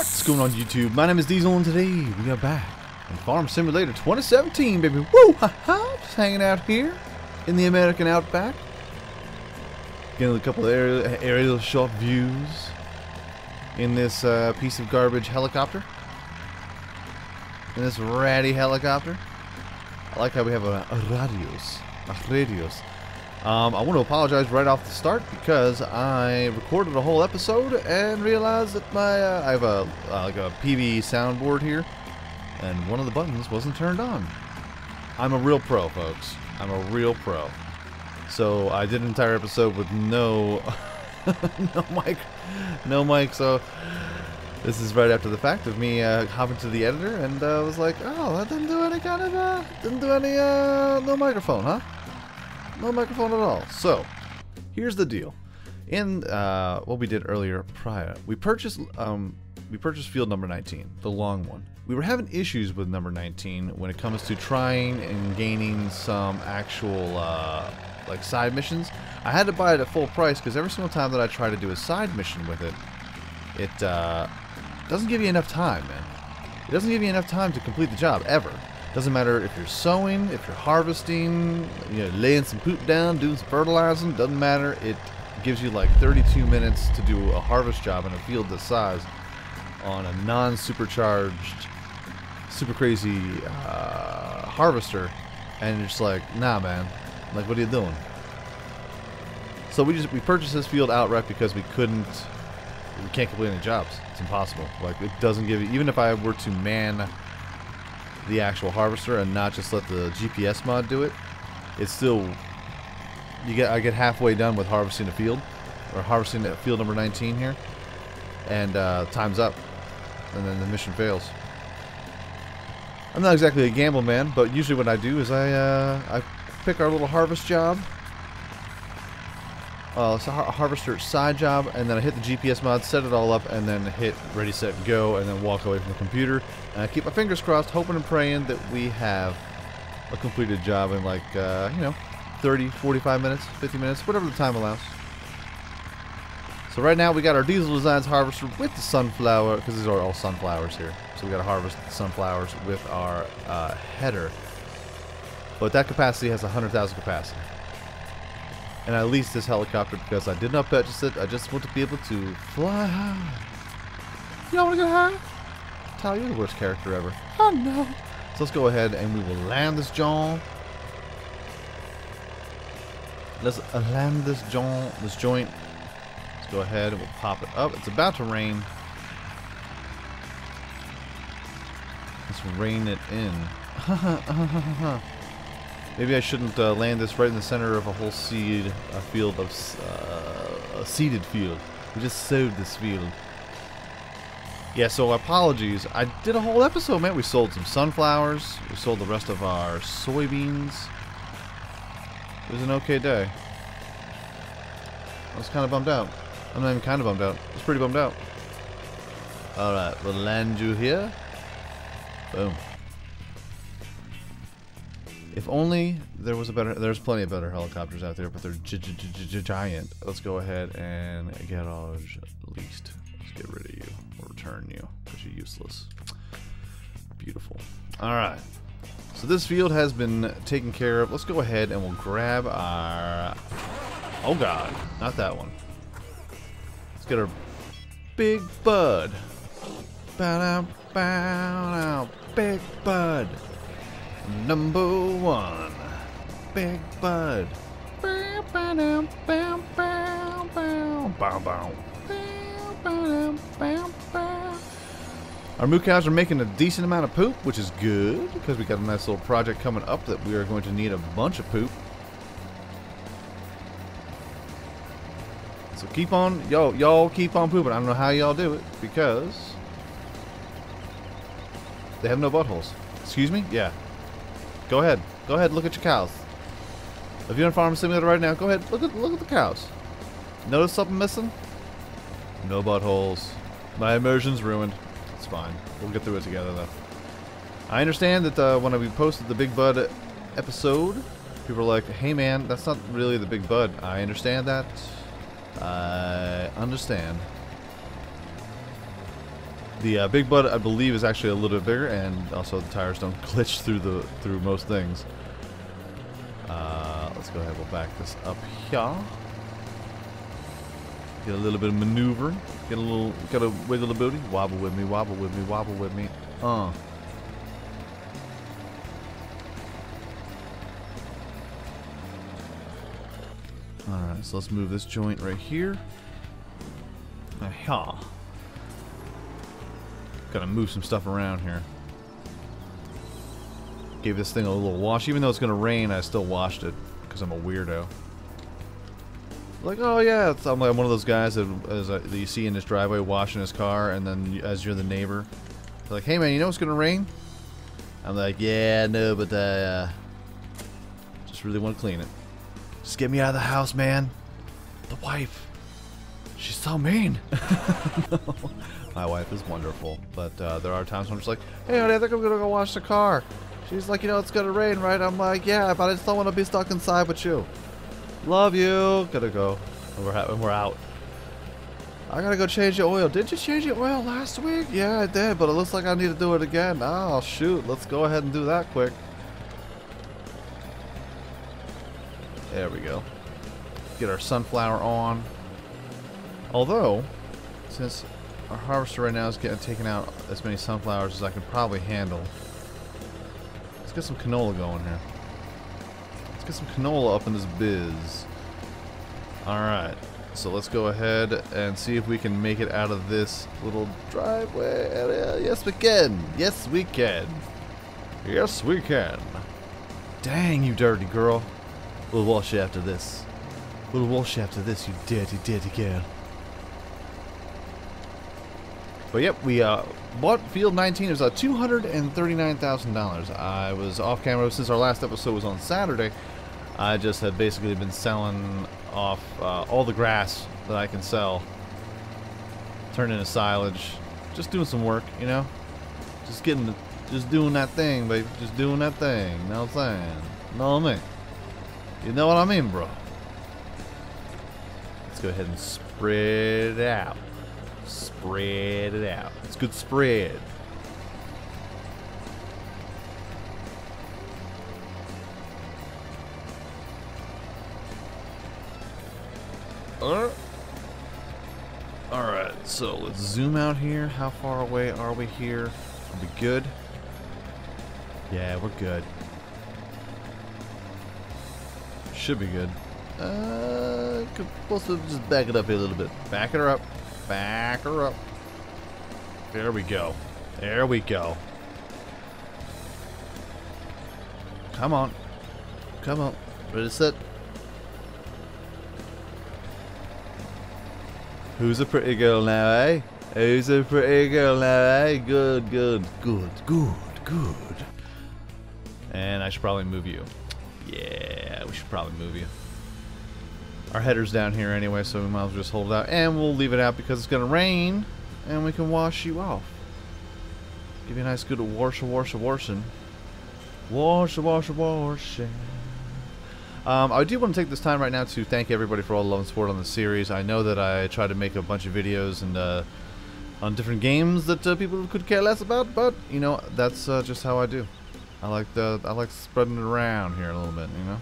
What's going on YouTube? My name is Diesel and today we are back in Farm Simulator 2017, baby. Woo! Ha-ha! Just hanging out here in the American Outback. Getting a couple of aerial shot views in this piece of garbage helicopter. In this ratty helicopter. I like how we have a radios. I want to apologize right off the start because I recorded a whole episode and realized that my I have a like a PV soundboard here, and one of the buttons wasn't turned on. I'm a real pro, folks. I'm a real pro. So I did an entire episode with no no mic. So this is right after the fact of me hopping to the editor and was like, oh, that didn't do any kind of no microphone, huh? No microphone at all. So, here's the deal. In what we did earlier prior, we purchased field number 19, the long one. We were having issues with number 19 when it comes to trying and gaining some actual like side missions. I had to buy it at full price because every single time that I try to do a side mission with it, it doesn't give you enough time, man. It doesn't give you enough time to complete the job, ever. Doesn't matter if you're sowing, if you're harvesting, you know, laying some poop down, doing some fertilizing, doesn't matter. It gives you like 32 minutes to do a harvest job in a field this size on a non-supercharged, super crazy harvester, and you're just like, nah, man, like, what are you doing? So we purchased this field outright because we can't complete any jobs. It's impossible. Like, it doesn't give you, even if I were to man the actual harvester and not just let the GPS mod do it, it's still, I get halfway done with harvesting a field, or harvesting at field number 19 here, and time's up, and then the mission fails. I'm not exactly a gamble man, but usually what I do is I pick our little harvest job, it's a harvester side job, and then I hit the GPS mod, set it all up, and then hit ready, set, go, and then walk away from the computer. And I keep my fingers crossed, hoping and praying that we have a completed job in like, you know, 30, 45 minutes, 50 minutes, whatever the time allows. So right now we got our Dieseldesigns harvester with the sunflower, because these are all sunflowers here. So we got to harvest the sunflowers with our header. But that capacity has 100,000 capacity. And I leased this helicopter because I did not purchase it. I just want to be able to fly high. You don't want to go high? Tyler, you're the worst character ever. Oh no. So let's go ahead and we will land this joint. Let's land this joint. Let's go ahead and we'll pop it up. It's about to rain. Let's rain it in. Maybe I shouldn't land this right in the center of a whole field of a seeded field. We just sowed this field. Yeah, so apologies. I did a whole episode, man. We sold some sunflowers. We sold the rest of our soybeans. It was an okay day. I was kind of bummed out. I'm not even kind of bummed out. I was pretty bummed out. Alright, we'll land you here. Boom. If only there was a better... There's plenty of better helicopters out there, but they're giant. Let's go ahead and get ours leased. Let's get rid of you. Or return you, because you're useless. Beautiful. Alright. So this field has been taken care of. Let's go ahead and we'll grab our... Oh god, not that one. Let's get our big bud. Bow down, big bud. Number one, big bud. Our moo cows are making a decent amount of poop, which is good because we got a nice little project coming up that we are going to need a bunch of poop. So keep on, y'all keep on pooping. I don't know how y'all do it because they have no buttholes. Excuse me? Yeah. Go ahead. Go ahead. Look at your cows. If you're in Farm Simulator right now, go ahead. Look at the cows. Notice something missing? No buttholes. My immersion's ruined. It's fine. We'll get through it together, though. I understand that when we posted the Big Bud episode, people were like, "Hey, man, that's not really the Big Bud." I understand that. I understand. The big bud, I believe, is actually a little bit bigger, and also the tires don't glitch through most things. Let's go ahead. We'll back this up here. Get a little bit of maneuver. Get a little. Gotta wiggle the booty. Wobble with me. Wobble with me. Wobble with me. Alright, so let's move this joint right here. Aha. Gotta move some stuff around here. Gave this thing a little wash. Even though it's gonna rain, I still washed it because I'm a weirdo. Like, oh yeah, I'm like one of those guys that you see in his driveway washing his car, and then as you're the neighbor, they're like, hey man, you know it's gonna rain? I'm like, yeah, no, but I just really want to clean it. Just get me out of the house, man. The wife, she's so mean. No. My wife is wonderful, but there are times when I'm just like, hey honey, I think I'm gonna go wash the car. She's like, you know, it's gonna rain, right? I'm like, yeah, but I just don't want to be stuck inside with you. Love you. Gotta go. And we're out. I gotta go change the oil. Did you change the oil last week? Yeah, I did, but it looks like I need to do it again. Oh, shoot. Let's go ahead and do that quick. There we go. Get our sunflower on. Although, since our harvester right now is getting taken out as many sunflowers as I can probably handle, let's get some canola going here. Let's get some canola up in this biz. Alright, so let's go ahead and see if we can make it out of this little driveway area. Yes, we can. Yes, we can. Yes, we can. Dang, you dirty girl. We'll wash you after this. We'll wash you after this, you dirty, dirty girl. But yep, we bought Field 19. It was $239,000. I was off camera since our last episode was on Saturday. I just had basically been selling off all the grass that I can sell. Turned into silage. Just doing some work, you know? Just doing that thing, baby. Just doing that thing. You know what I'm saying? You know what I mean? You know what I mean, bro? Let's go ahead and spread it out. Spread it out. It's good spread. Alright, so let's zoom out here. How far away are we here? Are we good? Yeah, we're good. Should be good. Supposed to just back it up here a little bit. Back her up. Back her up. There we go. There we go. Come on. Come on. Ready to sit. Who's a pretty girl now, eh? Who's a pretty girl now, eh? Good, good, good, good, good. And I should probably move you. Yeah, we should probably move you. Our header's down here anyway, so we might as well just hold it out. And we'll leave it out because it's going to rain, and we can wash you off. Give you a nice good washing. Washing. I do want to take this time right now to thank everybody for all the love and support on the series. I know that I try to make a bunch of videos and on different games that people could care less about, but you know that's just how I do. I like spreading it around here a little bit, you know,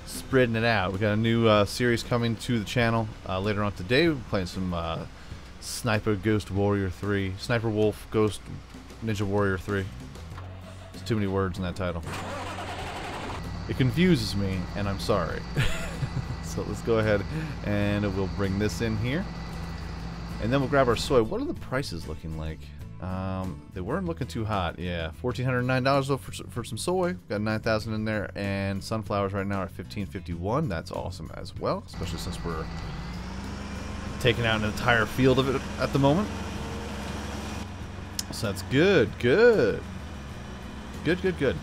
spreading it out. We got a new series coming to the channel later on today. We're playing some Sniper Ghost Warrior 3, Sniper Wolf Ghost Ninja Warrior 3. There's too many words in that title. It confuses me, and I'm sorry. So let's go ahead and we'll bring this in here. And then we'll grab our soy. What are the prices looking like? They weren't looking too hot. Yeah, $1,409 though for some soy. Got 9,000 in there, and sunflowers right now are $1,551. That's awesome as well, especially since we're taking out an entire field of it at the moment. So that's good, good. Good, good, good.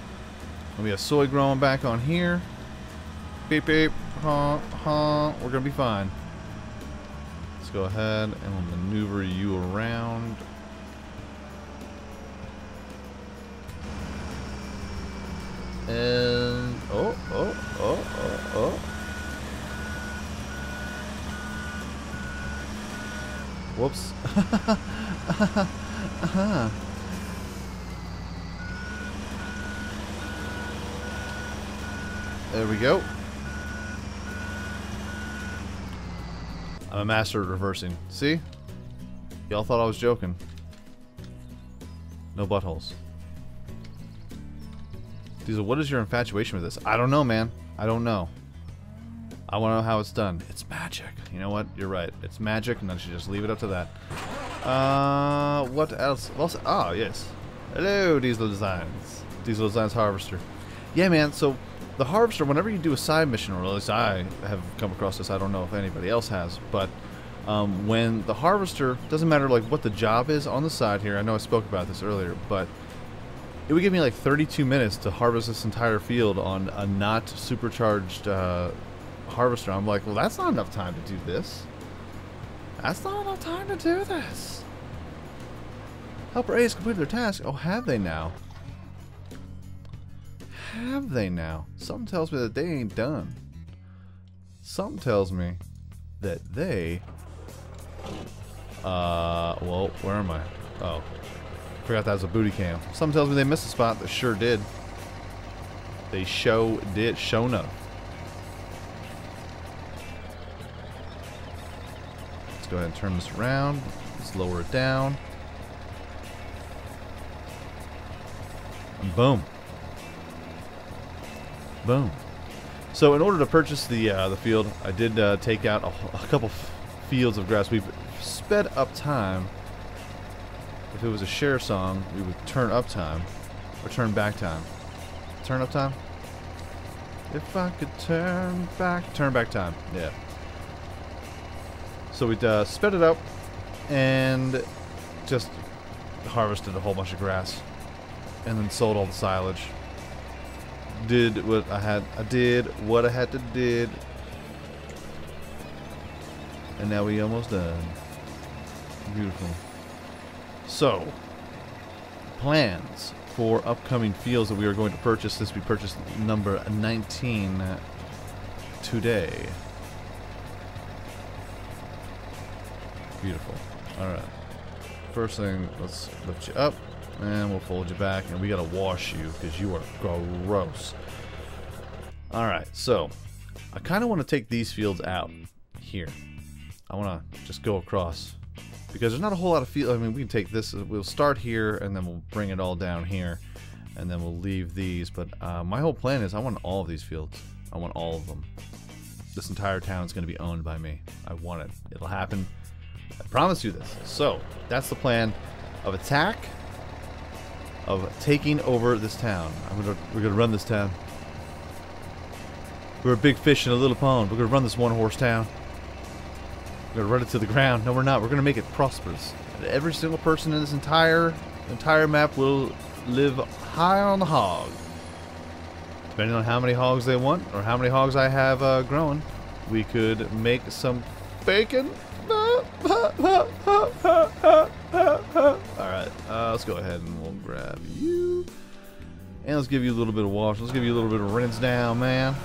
And we have soy growing back on here. Beep, beep. Huh, huh. We're going to be fine. Let's go ahead and we'll maneuver you around. And... oh. Whoops. Uh-huh. There we go. I'm a master at reversing. See? Y'all thought I was joking. No buttholes. Diesel, what is your infatuation with this? I don't know, man. I don't know. I want to know how it's done. It's magic. You know what? You're right. It's magic, and I should just leave it up to that. What else? Oh, yes. Hello, Diesel Designs. Diesel Designs Harvester. Yeah, man. So, the Harvester, whenever you do a side mission, or at least I have come across this, I don't know if anybody else has, but when the Harvester, doesn't matter like what the job is on the side here, I know I spoke about this earlier, but it would give me like 32 minutes to harvest this entire field on a not supercharged Harvester. I'm like, well, that's not enough time to do this. That's not enough time to do this. Helper A has completed their task. Oh, have they now? Have they now? Something tells me that they ain't done. Something tells me that they... well, where am I? Oh. Forgot that was a booty cam. Something tells me they missed a spot. They sure did. They did. Shown up. Let's go ahead and turn this around. Let's lower it down. And boom. Boom. So in order to purchase the field, I did take out a couple fields of grass. We've sped up time. If it was a share song, we would turn up time or turn back time. Turn up time? If I could turn back time. Yeah. So we'd sped it up and just harvested a whole bunch of grass and then sold all the silage. Did what I had. I did what I had to did. And now we almost done. Beautiful. So, plans for upcoming fields that we are going to purchase. This we purchased number 19 today. Beautiful. Alright. First thing, let's lift you up. And we'll fold you back. And we gotta wash you because you are gross. Alright, so I kind of want to take these fields out here. I want to just go across. Because there's not a whole lot of field. I mean, we can take this. We'll start here, and then we'll bring it all down here, and then we'll leave these. But my whole plan is I want all of these fields. I want all of them. This entire town is going to be owned by me. I want it. It'll happen. I promise you this. So that's the plan of attack, of taking over this town. We're gonna run this town. We're a big fish in a little pond. We're gonna run this one-horse town. We're gonna run it to the ground. No, we're not. We're gonna make it prosperous. And every single person in this entire map will live high on the hog. Depending on how many hogs they want, or how many hogs I have growing, we could make some bacon. Alright, let's go ahead and we'll grab you. And let's give you a little bit of wash. Let's give you a little bit of rinse down, man.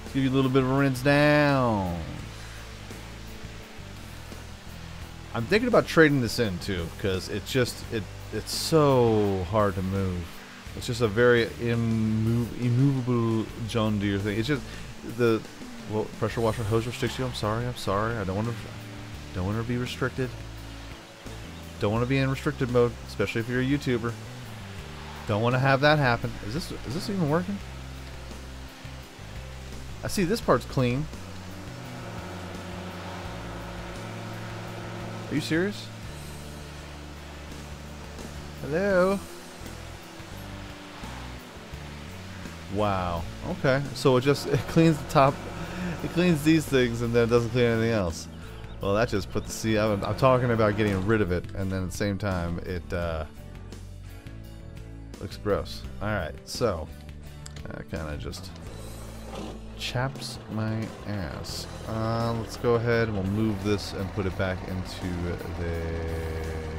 Let's give you a little bit of rinse down. I'm thinking about trading this in too, because it's just it's so hard to move. It's just a very immovable John Deere thing. It's just the pressure washer hose restricts you. I'm sorry. I don't want to be restricted. Don't want to be in restricted mode, especially if you're a YouTuber. Don't want to have that happen. Is this even working? I see this part's clean. Are you serious? Hello? Wow. Okay. So it cleans the top. It cleans these things and then it doesn't clean anything else. Well, that just put the sea. I'm talking about getting rid of it, and then at the same time, it looks gross. All right. So that kind of just chaps my ass. Let's go ahead and we'll move this and put it back into the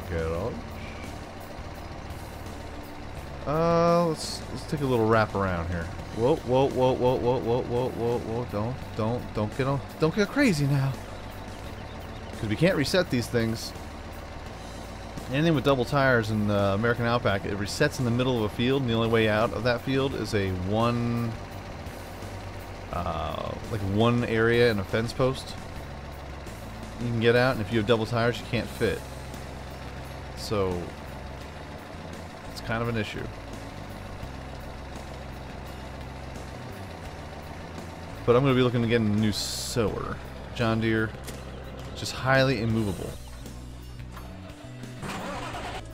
garage. Let's take a little wrap around here. Whoa, whoa, whoa, whoa, whoa, whoa, whoa, whoa, whoa! Don't get crazy now, because we can't reset these things. Anything with double tires in the American Outback, it resets in the middle of a field, and the only way out of that field is a one area in a fence post. You can get out, and if you have double tires, you can't fit. So it's kind of an issue. But I'm going to be looking to get a new sower. John Deere, just highly immovable.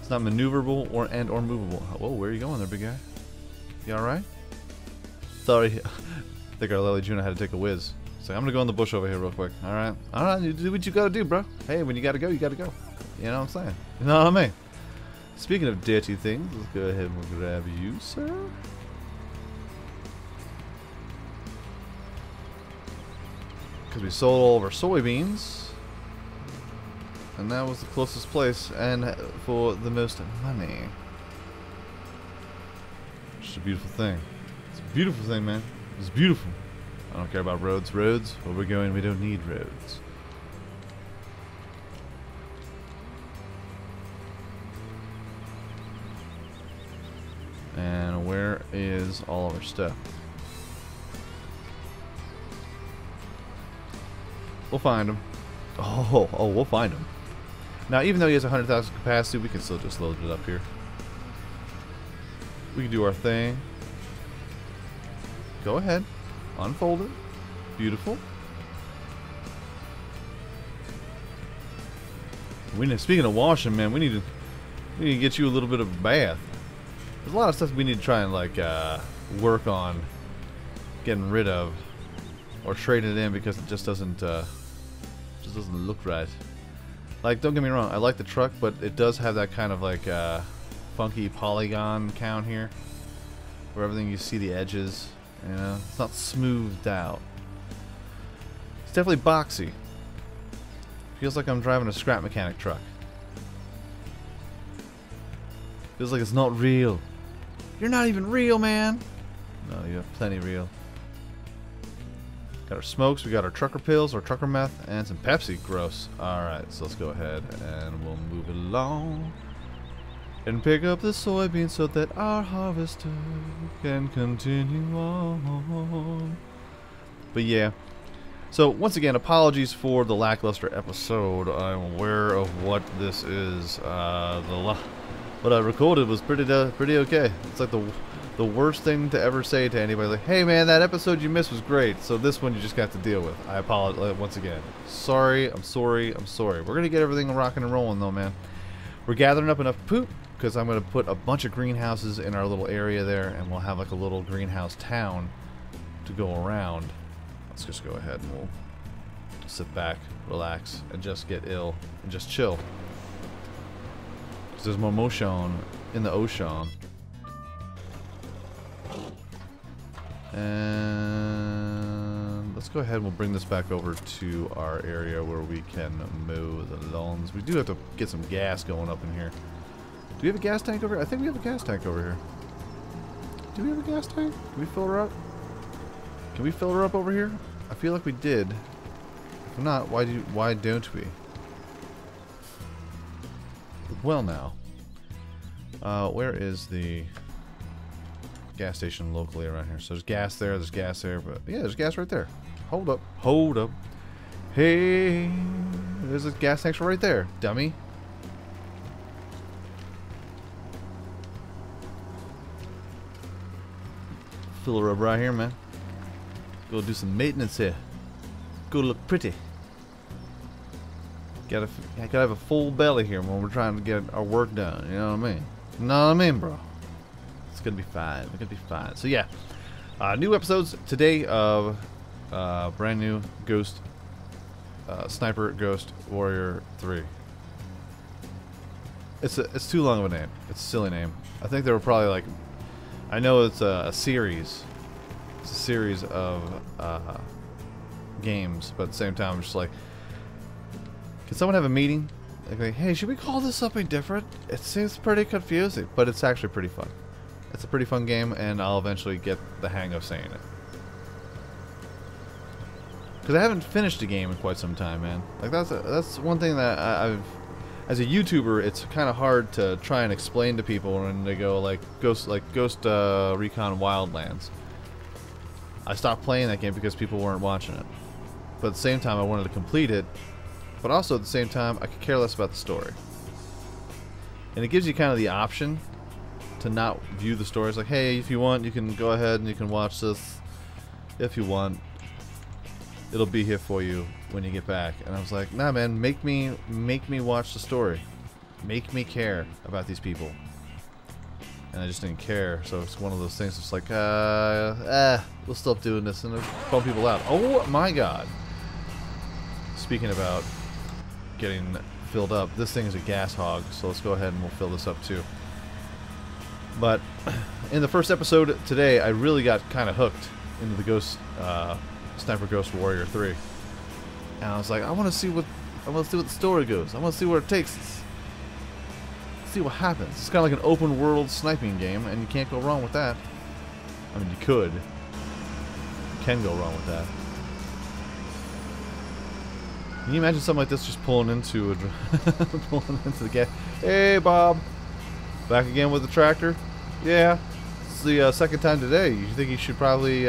It's not maneuverable or movable. Whoa, where are you going there, big guy? You alright? Sorry. I think our Lily Juna had to take a whiz. So I'm gonna go in the bush over here real quick. Alright? Alright, you do what you gotta do, bro. Hey, when you gotta go, you gotta go. You know what I'm saying? You know what I mean? Speaking of dirty things, let's go ahead and we'll grab you, sir. Because we sold all of our soybeans. And that was the closest place, and for the most money. It's a beautiful thing. It's a beautiful thing, man. It's beautiful. I don't care about roads. Roads, where we're going, we don't need roads. And where is all of our stuff? We'll find them. Oh, we'll find them. Now, even though he has 100,000 capacity, we can still just load it up here. We can do our thing. Go ahead. Unfold it. Beautiful. Speaking of washing, man, we need to get you a little bit of a bath. There's a lot of stuff we need to try and like work on getting rid of or trade it in because it just doesn't look right. Like, don't get me wrong, I like the truck, but it does have that kind of like funky polygon count here, where everything you see the edges, you know, it's not smoothed out. It's definitely boxy. Feels like I'm driving a scrap mechanic truck. Feels like it's not real. You're not even real, man. No, you're plenty real. Got our smokes, we got our trucker pills, our trucker meth, and some Pepsi. Gross. Alright, so let's go ahead and we'll move along and pick up the soybeans so that our harvester can continue on. But yeah. So once again, apologies for the lackluster episode. I'm aware of what this is. What I recorded was pretty okay. It's like the worst thing to ever say to anybody, like, hey man, that episode you missed was great, so this one you just got to deal with. I apologize once again. Sorry, I'm sorry. We're gonna get everything rocking and rolling though, man. We're gathering up enough poop because I'm gonna put a bunch of greenhouses in our little area there, and we'll have like a little greenhouse town to go around. Let's just go ahead and we'll sit back, relax, and just get ill and just chill. Because there's more motion in the ocean. And let's go ahead and we'll bring this back over to our area where we can mow the lawns. We do have to get some gas going up in here. Do we have a gas tank over here? I think we have a gas tank over here. Do we have a gas tank? Can we fill her up? Can we fill her up over here? I feel like we did. If not, why don't we? Well now. Where is the gas station locally around here? So there's gas there, but yeah, there's gas right there. Hold up. Hey, there's a gas tank right there, dummy. Fill her up right here, man. Go do some maintenance here. Go look pretty. Gotta have a full belly here when we're trying to get our work done. You know what I mean? You know what I mean, bro? It's gonna be fine. It's gonna be fine. So yeah, new episodes today of brand new Ghost Sniper Ghost Warrior 3. It's too long of a name. It's a silly name. I think they were probably like, I know it's a series. It's a series of games, but at the same time, I'm just like, can someone have a meeting? Like, hey, should we call this something different? It seems pretty confusing, but it's actually pretty fun. It's a pretty fun game, and I'll eventually get the hang of saying it. Because I haven't finished a game in quite some time, man. Like that's one thing that as a YouTuber, it's kind of hard to try and explain to people when they go like Ghost Recon Wildlands. I stopped playing that game because people weren't watching it. But at the same time, I wanted to complete it. But also at the same time, I could care less about the story. And it gives you kind of the option to not view the story. It's like, hey, if you want, you can go ahead and you can watch this. If you want, it'll be here for you when you get back. And I was like, nah, man, make me watch the story. Make me care about these people. And I just didn't care. So it's one of those things. It's like, we'll stop doing this and bump people out. Oh my God! Speaking about getting filled up, this thing is a gas hog. So let's go ahead and we'll fill this up too. But in the first episode today, I really got kind of hooked into the Sniper Ghost Warrior 3, and I was like, I want to see what the story goes. I want to see where it takes us. See what happens. It's kind of like an open world sniping game, and you can't go wrong with that. I mean, you could. You can go wrong with that. Can you imagine something like this just pulling into the gas? Hey, Bob. Back again with the tractor? Yeah. It's the second time today. You think you should probably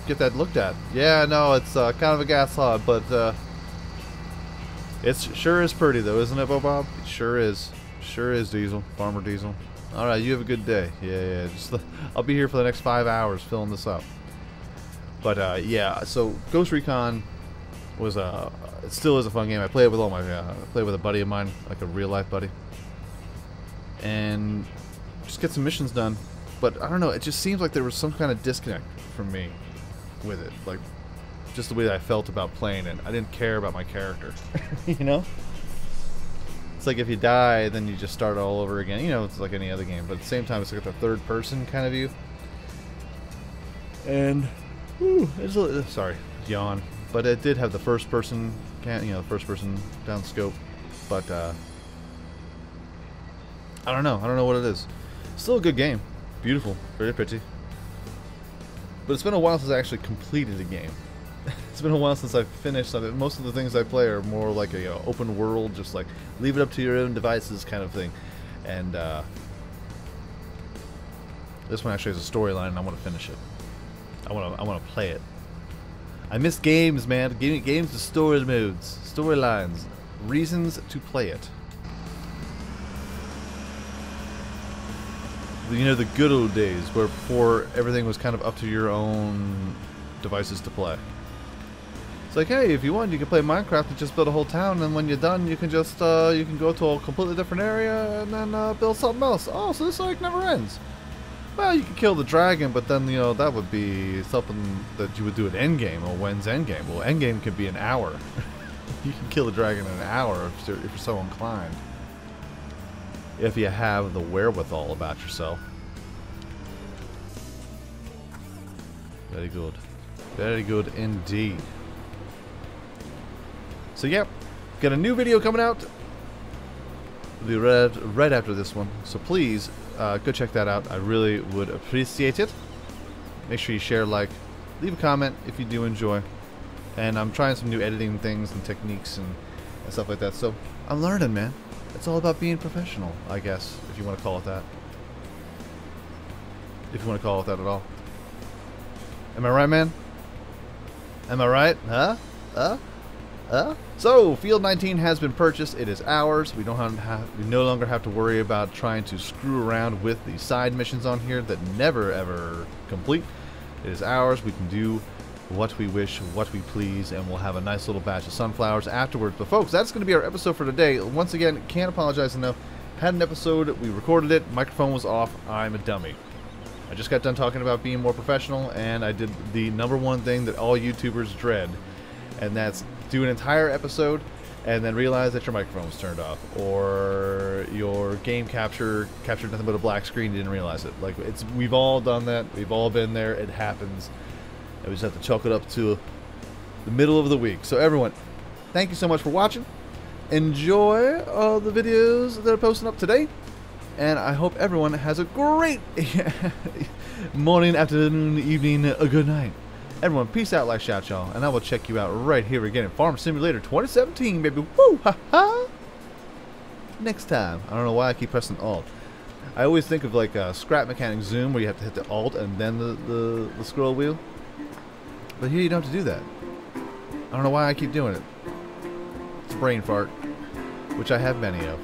get that looked at? Yeah, no, it's kind of a gas hog, but it sure is pretty though, isn't it, Bob? It sure is. Sure is, Diesel. Farmer Diesel. Alright, you have a good day. Yeah. I'll be here for the next 5 hours filling this up. But yeah, so Ghost Recon was it still is a fun game. I play it with all my play with a buddy of mine, like a real life buddy. And just get some missions done. But I don't know, it just seems like there was some kind of disconnect from me with it. Like, just the way that I felt about playing it. I didn't care about my character. You know? It's like if you die, then you just start all over again. You know, it's like any other game. But at the same time, it's like the third person kind of view. And, it's a, sorry, yawn. But it did have the first person, first person down scope. But, I don't know. I don't know what it is. Still a good game. Beautiful. Very pretty. But it's been a while since I actually completed a game. It's been a while since I've finished something. Most of the things I play are more like a open world, just like leave it up to your own devices kind of thing. And this one actually has a storyline, and I want to finish it. I want to play it. I miss games, man. Games with story modes, storylines, reasons to play it. You know, the good old days where before everything was kind of up to your own devices to play. It's like, hey, if you want, you can play Minecraft and just build a whole town, and when you're done, you can just you can go to a completely different area and then build something else. Oh, so this like never ends. Well, you can kill the dragon, but then that would be something that you would do at endgame. Or when's endgame? Well, endgame can be an hour. You can kill the dragon in an hour if you're so inclined. If you have the wherewithal about yourself. Very good. Very good indeed. So yeah, got a new video coming out right after this one. So please go check that out. I really would appreciate it. Make sure you share, like, leave a comment if you do enjoy. And I'm trying some new editing things and techniques and stuff like that. So I'm learning, man. It's all about being professional, I guess, if you want to call it that. If you want to call it that at all. Am I right, man? Am I right? Huh? So, Field 19 has been purchased. It is ours. We no longer have to worry about trying to screw around with the side missions on here that never ever complete. It is ours. We can do what we wish, what we please, and we'll have a nice little batch of sunflowers afterwards. But folks, that's going to be our episode for today. Once again, can't apologize enough. Had an episode, we recorded it, microphone was off, I'm a dummy. I just got done talking about being more professional, and I did the #1 thing that all YouTubers dread, and that's do an entire episode and then realize that your microphone was turned off, or your game captured nothing but a black screen, you didn't realize it. Like, we've all done that, we've all been there, it happens. And we just have to chalk it up to the middle of the week. So everyone, thank you so much for watching. Enjoy all the videos that are posting up today. And I hope everyone has a great morning, afternoon, evening, a good night. Everyone, peace out, like, shout, y'all, and I will check you out right here again in Farm Simulator 2017, baby. Woo, ha, ha. Next time. I don't know why I keep pressing Alt. I always think of like a Scrap Mechanic Zoom where you have to hit the Alt and then the scroll wheel. But here you don't have to do that. I don't know why I keep doing it. It's a brain fart, which I have many of.